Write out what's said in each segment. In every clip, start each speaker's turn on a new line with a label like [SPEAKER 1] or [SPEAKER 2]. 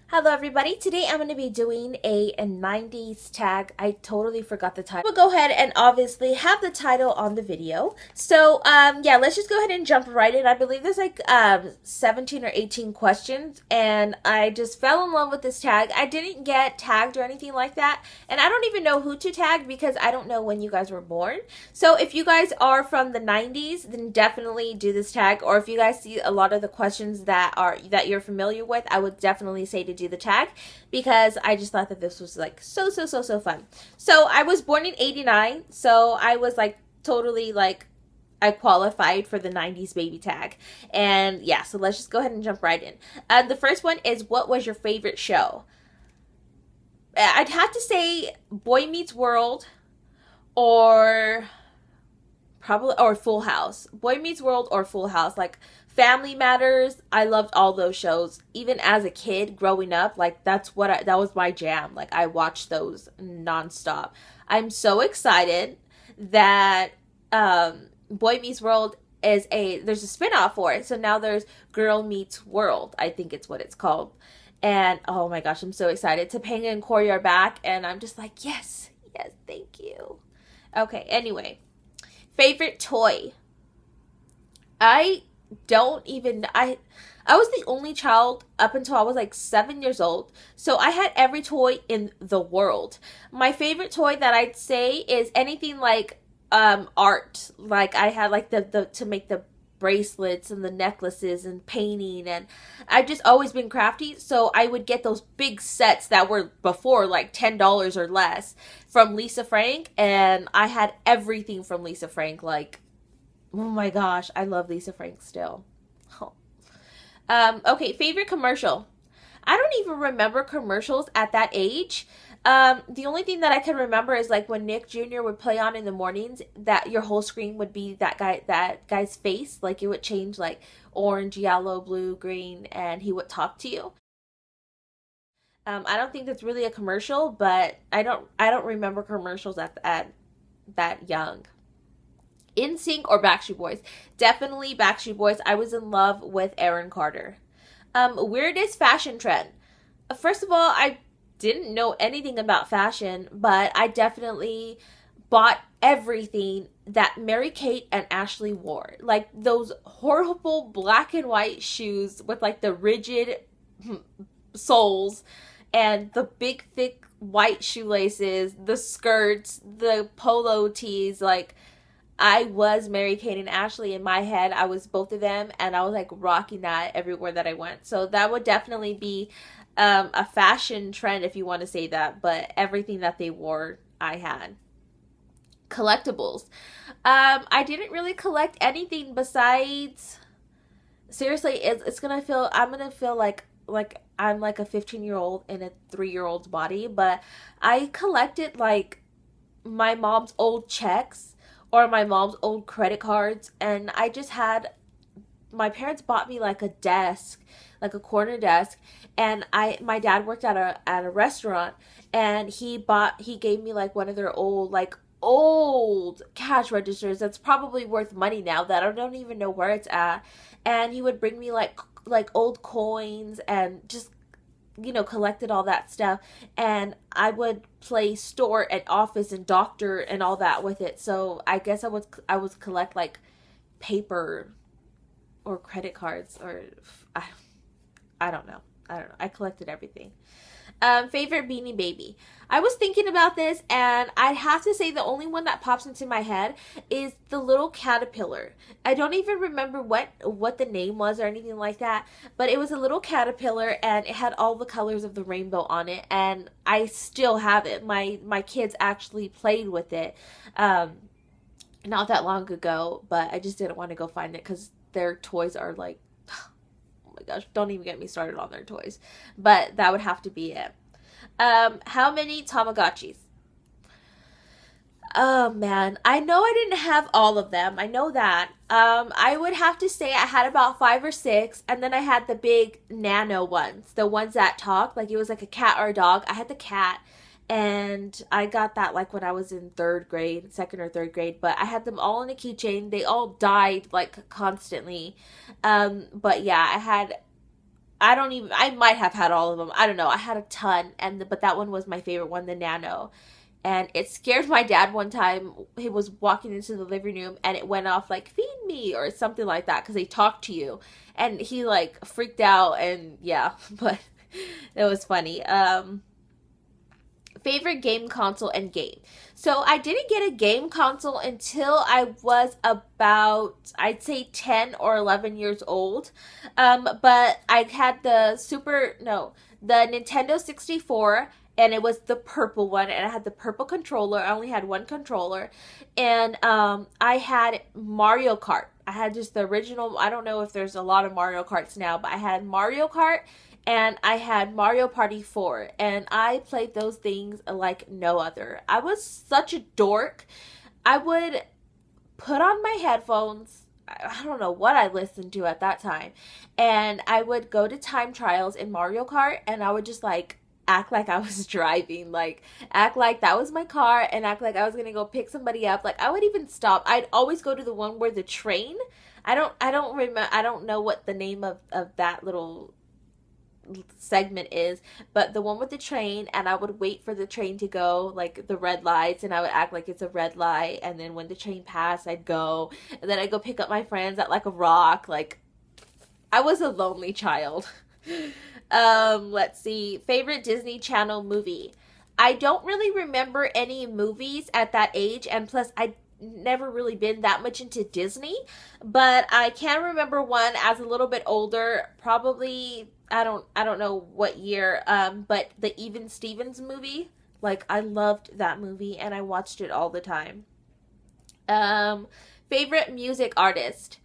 [SPEAKER 1] Hello everybody, today I'm going to be doing a 90s tag. I totally forgot the title. We'll go ahead and obviously have the title on the video. So yeah, let's just go ahead and jump right in. I believe there's like 17 or 18 questions and I just fell in love with this tag. I didn't get tagged or anything like that, and I don't even know who to tag because I don't know when you guys were born. So if you guys are from the 90s, then definitely do this tag, or if you guys see a lot of the questions that you're familiar with, I would definitely say to do the tag because I just thought that this was like so fun. So I was born in 89, so I was like totally like I qualified for the 90s baby tag. And yeah, so let's just go ahead and jump right in. The first one is, what was your favorite show? I'd have to say Boy Meets World, or probably, or Full House. Boy Meets World or Full House. Like Family Matters, I loved all those shows. Even as a kid growing up, like that was my jam. Like I watched those nonstop. I'm so excited that Boy Meets World there's a spin-off for it. So now there's Girl Meets World, I think it's what it's called. And oh my gosh, I'm so excited. Topanga and Corey are back and I'm just like, yes, yes, thank you. Okay, anyway. Favorite toy. I don't even I was the only child up until I was like 7 years old. So I had every toy in the world. My favorite toy that I'd say is anything like art. Like I had like the to make the bracelets and the necklaces and painting, and I've just always been crafty, so I would get those big sets that were before like $10 or less from Lisa Frank, and I had everything from Lisa Frank. Like, oh my gosh, I love Lisa Frank still. Oh. Okay, favorite commercial. I don't even remember commercials at that age. The only thing that I can remember is like when Nick Jr. would play on in the mornings, that your whole screen would be that guy's face. Like it would change like orange, yellow, blue, green, and he would talk to you. I don't think that's really a commercial, but I don't remember commercials at that young. Nsync or Backstreet Boys? Definitely Backstreet Boys. I was in love with Aaron Carter. Weirdest fashion trend. First of all, I didn't know anything about fashion, but I definitely bought everything that Mary Kate and Ashley wore. Like those horrible black and white shoes with like the rigid soles and the big thick white shoelaces, the skirts, the polo tees. Like I was Mary Kate and Ashley in my head. I was both of them, and I was like rocking that everywhere that I went. So that would definitely be a fashion trend if you want to say that. But everything that they wore, I had. Collectables. I didn't really collect anything besides. Seriously, it's gonna feel. I'm gonna feel like I'm like a 15-year-old in a 3-year-old's body. But I collected like my mom's old checks or my mom's old credit cards, and I just had my parents bought me like a desk, like a corner desk, and my dad worked at a restaurant, and he gave me like one of their old cash registers that's probably worth money now that I don't even know where it's at, and he would bring me like old coins and just collected all that stuff, and I would play store and office and doctor and all that with it. So I guess I was collect like paper or credit cards, or I, I don't know. I don't know. I collected everything. Favorite Beanie Baby. I was thinking about this, and I'd have to say the only one that pops into my head is the little caterpillar. I don't even remember what the name was or anything like that, but it was a little caterpillar, and it had all the colors of the rainbow on it, and I still have it. My kids actually played with it, not that long ago, but I just didn't want to go find it because their toys are like, oh my gosh, don't even get me started on their toys. But that would have to be it. How many Tamagotchis? Oh man, I know I didn't have all of them. I know that. I would have to say I had about 5 or 6, and then I had the big nano ones, the ones that talk, like it was like a cat or a dog. I had the cat, and I got that like when I was in third grade, second or third grade. But I had them all in a keychain. They all died like constantly. But yeah, I might have had all of them. I don't know. I had a ton, but that one was my favorite one, the Nano. And it scared my dad one time. He was walking into the living room and it went off like, feed me or something like that, because they talk to you. And he like freaked out, and yeah, but it was funny. Favorite game console and game. So I didn't get a game console until I was about, I'd say 10 or 11 years old. But I had the Nintendo 64, and it was the purple one, and I had the purple controller. I only had one controller, and I had Mario Kart. I had just the original. I don't know if there's a lot of Mario Karts now, but I had Mario Kart, and I had Mario Party 4, and I played those things like no other. I was such a dork. I would put on my headphones. I don't know what I listened to at that time, and I would go to time trials in Mario Kart, and I would just like act like I was driving, like act like that was my car, and act like I was gonna go pick somebody up. Like I would even stop. I'd always go to the one where the train. I don't remember. I don't know what the name of that little segment is, but the one with the train, and I would wait for the train to go, like the red lights, and I would act like it's a red light, and then when the train passed, I'd go, and then I'd go pick up my friends at like a rock. Like I was a lonely child. Let's see. Favorite Disney Channel movie. I don't really remember any movies at that age, and plus I never really been that much into Disney, but I can remember one as a little bit older, probably I don't know what year, but the Even Stevens movie. Like I loved that movie and I watched it all the time. Favorite music artist.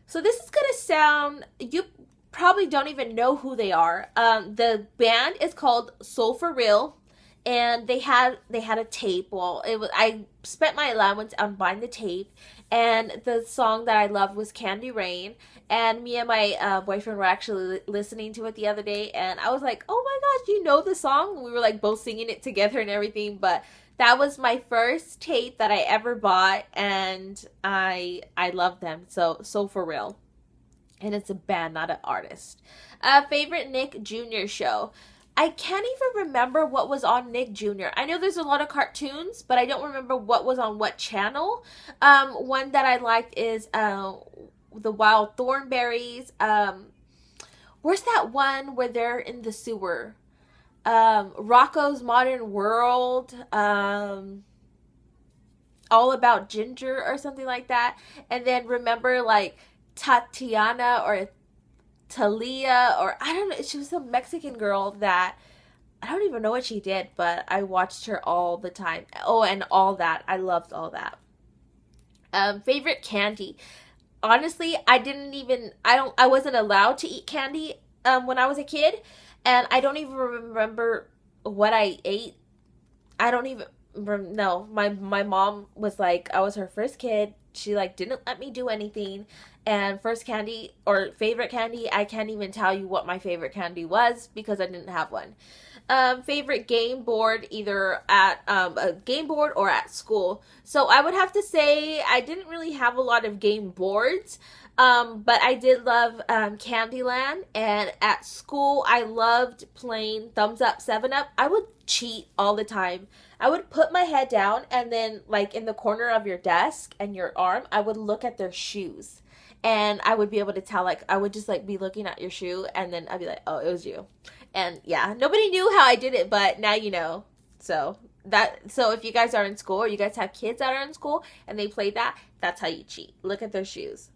[SPEAKER 1] So this is gonna sound, you probably don't even know who they are. The band is called Soul for Real, and they had a tape. Well, I spent my allowance on buying the tape, and the song that I loved was Candy Rain. And me and my boyfriend were actually listening to it the other day, and I was like, "Oh my gosh, you know the song?" We were like both singing it together and everything. But that was my first tape that I ever bought, and I love them. So Soul for Real. And it's a band, not an artist. Favorite Nick Jr. show. I can't even remember what was on Nick Jr. I know there's a lot of cartoons, but I don't remember what was on what channel. One that I liked is the Wild Thornberries. Where's that one where they're in the sewer? Rocco's Modern World. All About Ginger or something like that. And then remember like Tatiana or Talia, or I don't know, she was a Mexican girl that I don't even know what she did, but I watched her all the time. Oh, and All That. I loved All That. Favorite candy. Honestly, I wasn't allowed to eat candy when I was a kid, and I don't even remember what I ate. I don't even no. My mom was like, I was her first kid. She like didn't let me do anything. And first candy or favorite candy, I can't even tell you what my favorite candy was because I didn't have one. Favorite game board, either at a game board or at school. So I would have to say I didn't really have a lot of game boards, but I did love Candyland. And at school, I loved playing Thumbs Up, 7-Up. I would cheat all the time. I would put my head down, and then like in the corner of your desk and your arm, I would look at their shoes. And I would be able to tell, like, I would just, like, be looking at your shoe, and then I'd be like, oh, it was you. And, yeah, nobody knew how I did it, but now you know. So if you guys are in school, or you guys have kids that are in school, and they play that, that's how you cheat. Look at their shoes.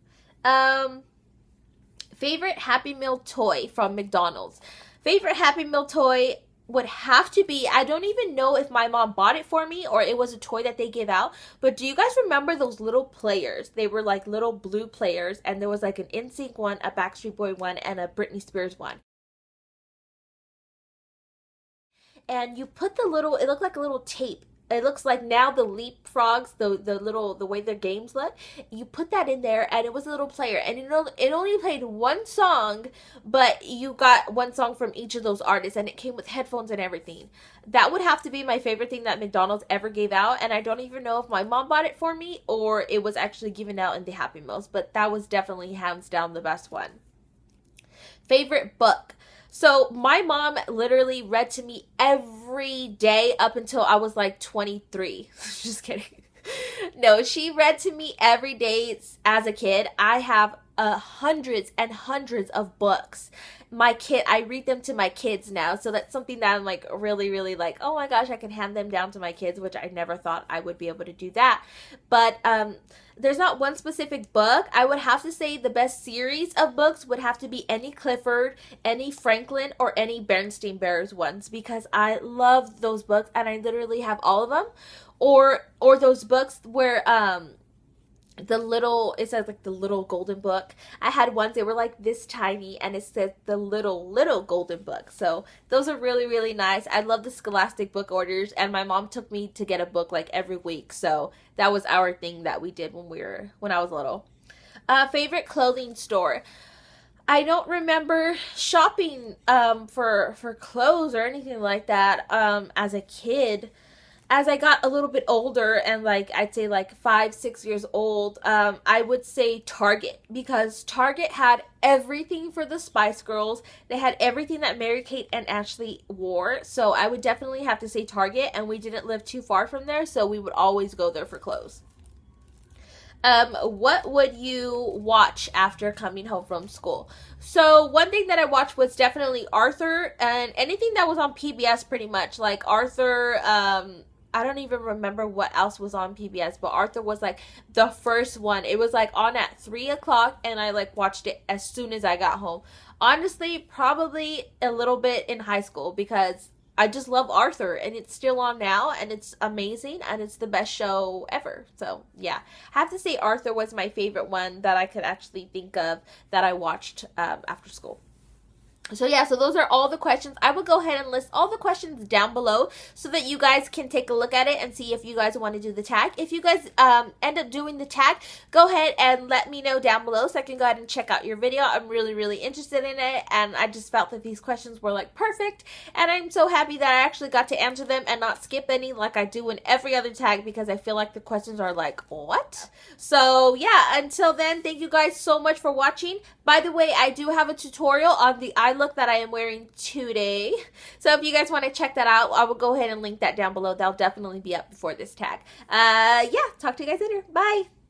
[SPEAKER 1] Favorite Happy Meal toy from McDonald's. Favorite Happy Meal toy would have to be, I don't even know if my mom bought it for me or it was a toy that they gave out, but do you guys remember those little players? They were like little blue players, and there was like an Nsync one, a Backstreet Boy one, and a Britney Spears one. And you put the little, it looked like a little tape. It looks like now the leapfrogs, the way their games look. You put that in there, and it was a little player, and it only played one song, but you got one song from each of those artists, and it came with headphones and everything. That would have to be my favorite thing that McDonald's ever gave out, and I don't even know if my mom bought it for me or it was actually given out in the Happy Meals, but that was definitely hands down the best one. Favorite book. So my mom literally read to me every day up until I was like 23. Just kidding. No, she read to me every day as a kid. I have hundreds and hundreds of books. I read them to my kids now. So that's something that I'm like really, really like, oh my gosh, I can hand them down to my kids, which I never thought I would be able to do that. But there's not one specific book. I would have to say the best series of books would have to be any Clifford, any Franklin, or any Bernstein Bears ones, because I love those books and I literally have all of them. Or those books where it says like the little golden book. I had ones that were like this tiny and it said the little golden book. So those are really, really nice. I love the Scholastic book orders, and my mom took me to get a book like every week. So that was our thing that we did when I was little. Favorite clothing store. I don't remember shopping for clothes or anything like that as a kid. As I got a little bit older and like I'd say like 5-6 years old, I would say Target, because Target had everything for the Spice Girls. They had everything that Mary-Kate and Ashley wore. So I would definitely have to say Target, and we didn't live too far from there, so we would always go there for clothes. What would you watch after coming home from school? So one thing that I watched was definitely Arthur, and anything that was on PBS pretty much. Like Arthur, I don't even remember what else was on PBS, but Arthur was like the first one. It was like on at 3 o'clock, and I like watched it as soon as I got home. Honestly, probably a little bit in high school, because I just love Arthur, and it's still on now, and it's amazing, and it's the best show ever. So yeah, I have to say Arthur was my favorite one that I could actually think of that I watched after school. So yeah, so those are all the questions. I will go ahead and list all the questions down below so that you guys can take a look at it and see if you guys want to do the tag. If you guys end up doing the tag, go ahead and let me know down below so I can go ahead and check out your video. I'm really, really interested in it, and I just felt that these questions were like perfect, and I'm so happy that I actually got to answer them and not skip any like I do in every other tag, because I feel like the questions are like, what? So yeah, until then, thank you guys so much for watching. By the way, I do have a tutorial on the eye look that I am wearing today. So if you guys want to check that out, I will go ahead and link that down below. That'll definitely be up before this tag. Yeah, talk to you guys later. Bye.